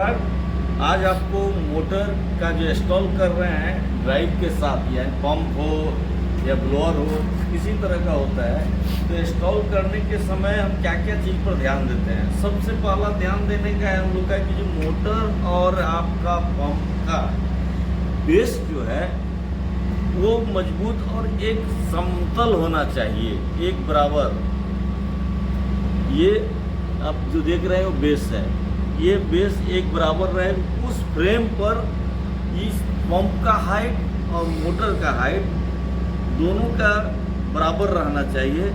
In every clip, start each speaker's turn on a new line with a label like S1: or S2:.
S1: आज आपको मोटर का जो इंस्टॉल कर रहे हैं ड्राइव के साथ, या पंप हो या ब्लोअर हो, किसी तरह का होता है, तो इंस्टॉल करने के समय हम क्या क्या चीज़ पर ध्यान देते हैं। सबसे पहला ध्यान देने का है हम लोग का कि जो मोटर और आपका पंप का बेस जो है वो मजबूत और एक समतल होना चाहिए, एक बराबर। ये आप जो देख रहे हो बेस है, ये बेस एक बराबर रहे, उस फ्रेम पर इस पंप का हाइट और मोटर का हाइट दोनों का बराबर रहना चाहिए।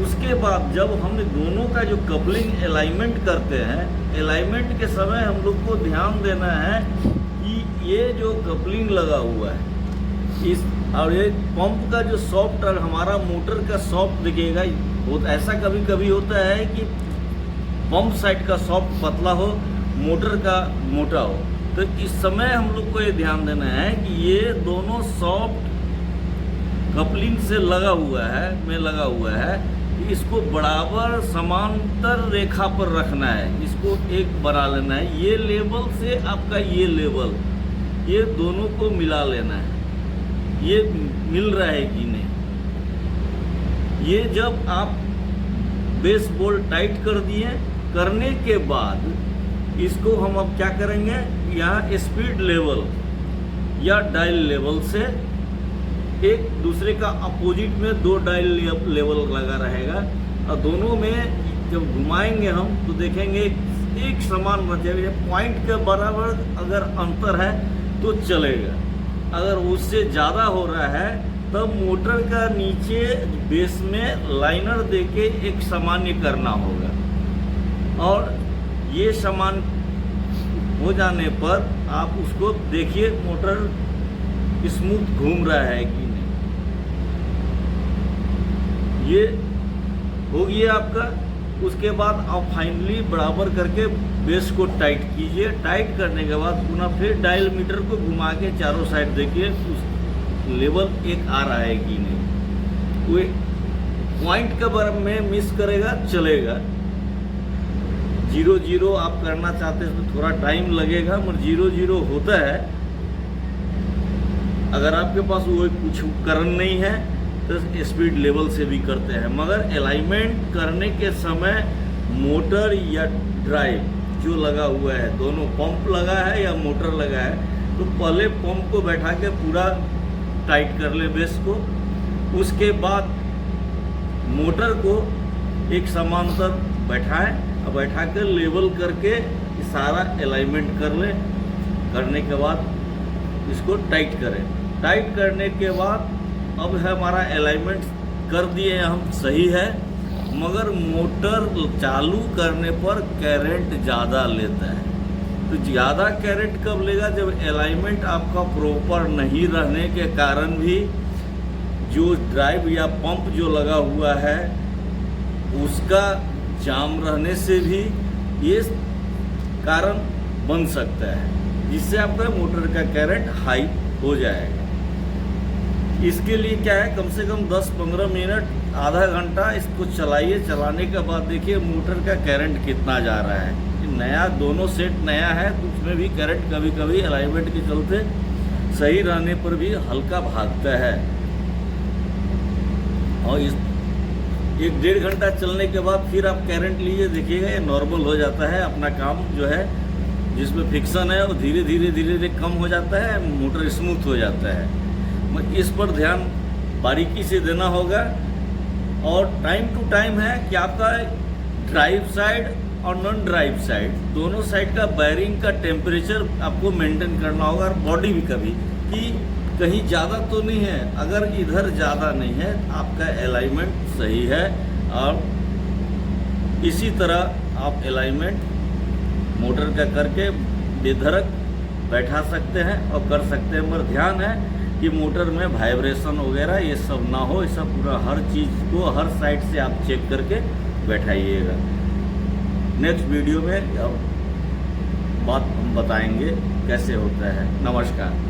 S1: उसके बाद जब हमने दोनों का जो कपलिंग अलाइनमेंट करते हैं, अलाइनमेंट के समय हम लोग को ध्यान देना है कि ये जो कपलिंग लगा हुआ है इस, और ये पंप का जो सॉफ्ट और हमारा मोटर का सॉफ्ट दिखेगा। ऐसा कभी कभी होता है कि पंप साइड का सॉफ्ट पतला हो, मोटर का मोटा हो, तो इस समय हम लोग को ये ध्यान देना है कि ये दोनों सॉफ्ट कपलिंग से लगा हुआ है, इसको बराबर समांतर रेखा पर रखना है, इसको एक बना लेना है। ये लेवल से आपका ये लेवल, ये दोनों को मिला लेना है, ये मिल रहा है कि नहीं। ये जब आप बेस बोल्ट टाइट कर दिए, करने के बाद इसको हम अब क्या करेंगे, यहाँ स्पीड लेवल या डायल लेवल से एक दूसरे का अपोजिट में दो डायल लेवल लगा रहेगा, और दोनों में जब घुमाएंगे हम तो देखेंगे एक समान बचेगा। पॉइंट के बराबर अगर अंतर है तो चलेगा, अगर उससे ज़्यादा हो रहा है तब मोटर का नीचे बेस में लाइनर देके एक सामान्य करना होगा, और ये समान हो जाने पर आप उसको देखिए मोटर स्मूथ घूम रहा है कि नहीं। ये हो गया आपका। उसके बाद आप फाइनली बराबर करके बेस को टाइट कीजिए। टाइट करने के बाद पुनः फिर डायल मीटर को घुमा के चारों साइड देखिए उस लेवल एक आ रहा है कि नहीं। कोई पॉइंट के बारे में मिस करेगा चलेगा। 0-0 आप करना चाहते हैं तो थोड़ा टाइम लगेगा, मगर 0-0 होता है। अगर आपके पास वो कुछ उपकरण नहीं है तो स्पीड लेवल से भी करते हैं, मगर अलाइनमेंट करने के समय मोटर या ड्राइव जो लगा हुआ है, दोनों पंप लगा है या मोटर लगा है, तो पहले पंप को बैठा के पूरा टाइट कर ले बेस को। उसके बाद मोटर को एक समांतर बैठाएं और बैठा कर लेवल करके सारा अलाइनमेंट कर लें। करने के बाद इसको टाइट करें। टाइट करने के बाद अब है हमारा अलाइनमेंट कर दिए हम, सही है, मगर मोटर चालू करने पर करंट ज़्यादा लेता है। तो ज़्यादा करंट कब लेगा, जब अलाइनमेंट आपका प्रॉपर नहीं रहने के कारण भी जो ड्राइव या पंप जो लगा हुआ है उसका जाम रहने से भी ये कारण बन सकता है, जिससे आपका मोटर का करंट हाई हो जाएगा। इसके लिए क्या है, कम से कम 10-15 मिनट, आधा घंटा इसको चलाइए। चलाने के बाद देखिए मोटर का करंट कितना जा रहा है। नया दोनों सेट नया है तो उसमें भी करंट कभी कभी अलाइनमेंट के चलते सही रहने पर भी हल्का भागता है, और इस 1-1.5 घंटा चलने के बाद फिर आप करंट लीजिए, देखिएगा ये नॉर्मल हो जाता है। अपना काम जो है जिसमें फिक्सन है वो धीरे धीरे कम हो जाता है, मोटर स्मूथ हो जाता है। इस पर ध्यान बारीकी से देना होगा, और टाइम टू टाइम है कि आपका ड्राइव साइड और नॉन ड्राइव साइड दोनों साइड का बैरिंग का टेम्परेचर आपको मेंटेन करना होगा, और बॉडी भी कभी कि कहीं ज़्यादा तो नहीं है। अगर इधर ज़्यादा नहीं है आपका अलाइनमेंट सही है, और इसी तरह आप अलाइनमेंट मोटर का करके बेधड़क बैठा सकते हैं और कर सकते हैं। मगर ध्यान है कि मोटर में वाइब्रेशन वगैरह ये सब ना हो। ये सब पूरा हर चीज़ को हर साइड से आप चेक करके बैठाइएगा। नेक्स्ट वीडियो में बात हम बताएंगे कैसे होता है। नमस्कार।